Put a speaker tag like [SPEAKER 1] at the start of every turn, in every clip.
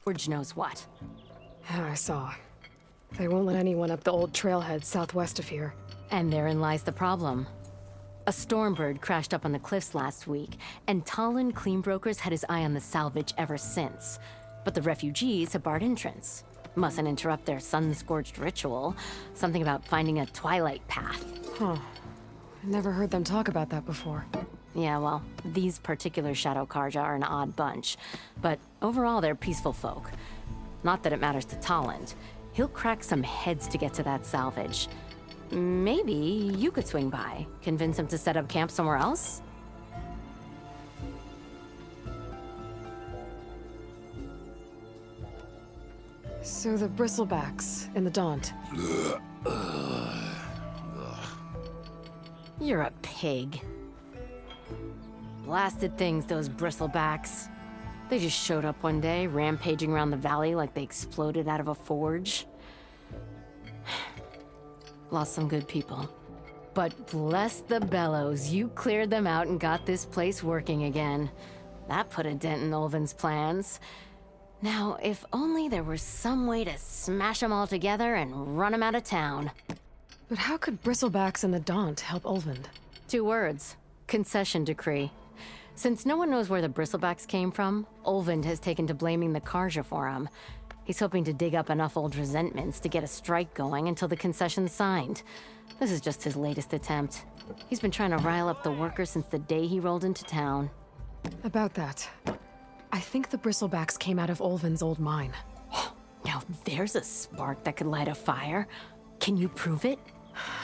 [SPEAKER 1] Forge knows what.
[SPEAKER 2] I saw. They won't let anyone up the old trailhead southwest of here.
[SPEAKER 1] And therein lies the problem. A Stormbird crashed up on the cliffs last week, and Talon Cleanbrokers had his eye on the salvage ever since. But the refugees have barred entrance. Mustn't interrupt their sun-scorched ritual. Something about finding a twilight path.
[SPEAKER 2] Huh. I never heard them talk about that before.
[SPEAKER 1] Yeah, well, these particular Shadow Karja are an odd bunch. But overall, they're peaceful folk. Not that it matters to Talon. He'll crack some heads to get to that salvage. Maybe you could swing by, convince him to set up camp somewhere else?
[SPEAKER 2] So the bristlebacks in the Daunt.
[SPEAKER 1] You're a pig. Blasted things, those bristlebacks. They just showed up one day, rampaging around the valley like they exploded out of a forge. Lost some good people. But bless the bellows, you cleared them out and got this place working again. That put a dent in Ulvin's plans. Now, if only there were some way to smash them all together and run them out of town.
[SPEAKER 2] But how could bristlebacks in the Daunt help Ulvund?
[SPEAKER 1] 2 words. Concession decree. Since no one knows where the bristlebacks came from, Ulvund has taken to blaming the Karja for them. He's hoping to dig up enough old resentments to get a strike going until the concession's signed. This is just his latest attempt. He's been trying to rile up the workers since the day he rolled into town.
[SPEAKER 2] About that, I think the bristlebacks came out of Ulvund's old mine.
[SPEAKER 1] Now there's a spark that could light a fire. Can you prove it?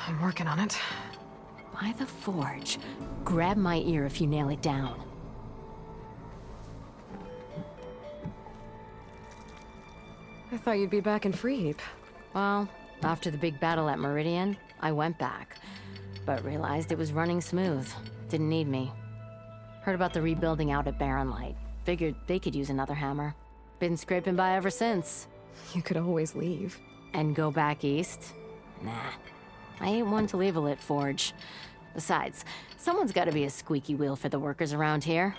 [SPEAKER 2] I'm working on it.
[SPEAKER 1] By the Forge. Grab my ear if you nail it down.
[SPEAKER 2] I thought you'd be back in Freeheap.
[SPEAKER 1] Well, after the big battle at Meridian, I went back. But realized it was running smooth. Didn't need me. Heard about the rebuilding out at Barren Light. Figured they could use another hammer. Been scraping by ever since.
[SPEAKER 2] You could always leave.
[SPEAKER 1] And go back east? Nah. I ain't one to leave a lit forge. Besides, someone's gotta be a squeaky wheel for the workers around here.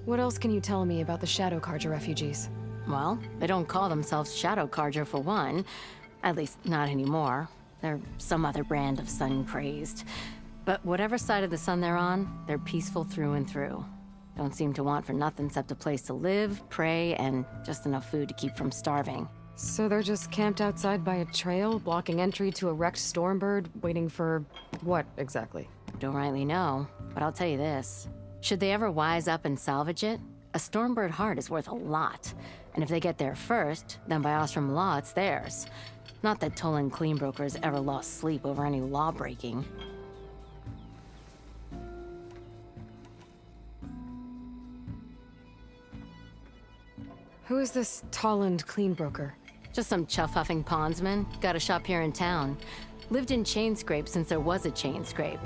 [SPEAKER 2] What else can you tell me about the Shadow Karja refugees?
[SPEAKER 1] Well, they don't call themselves Shadow Karja for one. At least, not anymore. They're some other brand of sun-crazed. But whatever side of the sun they're on, they're peaceful through and through. Don't seem to want for nothing except a place to live, pray, and just enough food to keep from starving.
[SPEAKER 2] So they're just camped outside by a trail, blocking entry to a wrecked Stormbird, waiting for... what, exactly?
[SPEAKER 1] Don't rightly know, but I'll tell you this. Should they ever wise up and salvage it, a Stormbird heart is worth a lot. And if they get there first, then by Ostrom law, it's theirs. Not that Tolan Cleanbrokers ever lost sleep over any law-breaking.
[SPEAKER 2] Who is this Tolland Cleanbroker?
[SPEAKER 1] Just some chuff-huffing pondsman. Got a shop here in town. Lived in Chainscrape since there was a Chainscrape.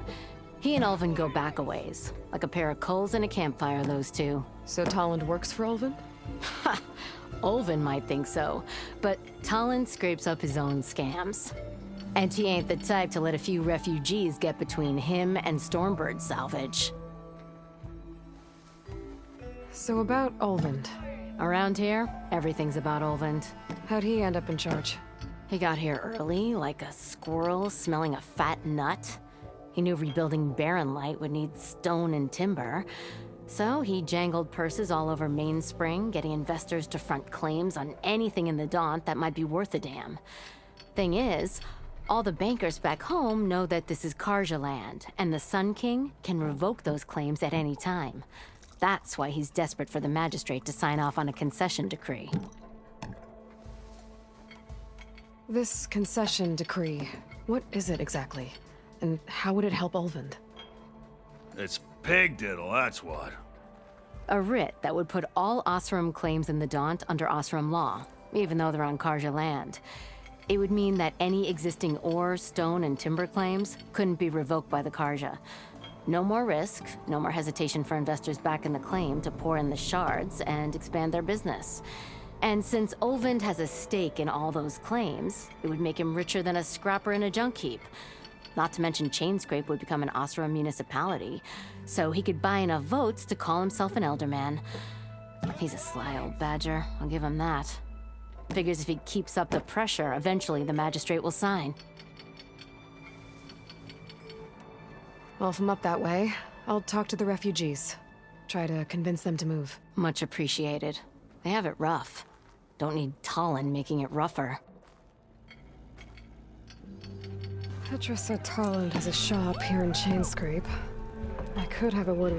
[SPEAKER 1] He and Ulvund go back a ways. Like a pair of coals and a campfire, those two.
[SPEAKER 2] So Tolland works for Ulvund?
[SPEAKER 1] Ha! Ulvund might think so, but Talon scrapes up his own scams. And he ain't the type to let a few refugees get between him and Stormbird salvage.
[SPEAKER 2] So about Ulvund.
[SPEAKER 1] Around here, everything's about Ulvund.
[SPEAKER 2] How'd he end up in charge?
[SPEAKER 1] He got here early, like a squirrel smelling a fat nut. He knew rebuilding Barren Light would need stone and timber. So he jangled purses all over Mainspring, getting investors to front claims on anything in the Daunt that might be worth a damn. Thing is, all the bankers back home know that this is Karja land, and the Sun King can revoke those claims at any time. That's why he's desperate for the magistrate to sign off on a concession decree.
[SPEAKER 2] This concession decree, what is it exactly? And how would it help Ulvund?
[SPEAKER 3] It's pig diddle, that's what.
[SPEAKER 1] A writ that would put all Osram claims in the Daunt under Osram law, even though they're on Karja land. It would mean that any existing ore, stone, and timber claims couldn't be revoked by the Karja. No more risk, no more hesitation for investors back in the claim to pour in the shards and expand their business. And since Ulvund has a stake in all those claims, it would make him richer than a scrapper in a junk heap. Not to mention Chainscrape would become an Osra municipality, so he could buy enough votes to call himself an elderman. He's a sly old badger, I'll give him that. Figures if he keeps up the pressure, eventually the magistrate will sign.
[SPEAKER 2] Well, if I'm up that way, I'll talk to the refugees. Try to convince them to move.
[SPEAKER 1] Much appreciated. They have it rough. Don't need Talon making it rougher.
[SPEAKER 2] Petra said Tarland has a shop here in Chainscrape. I could have a word with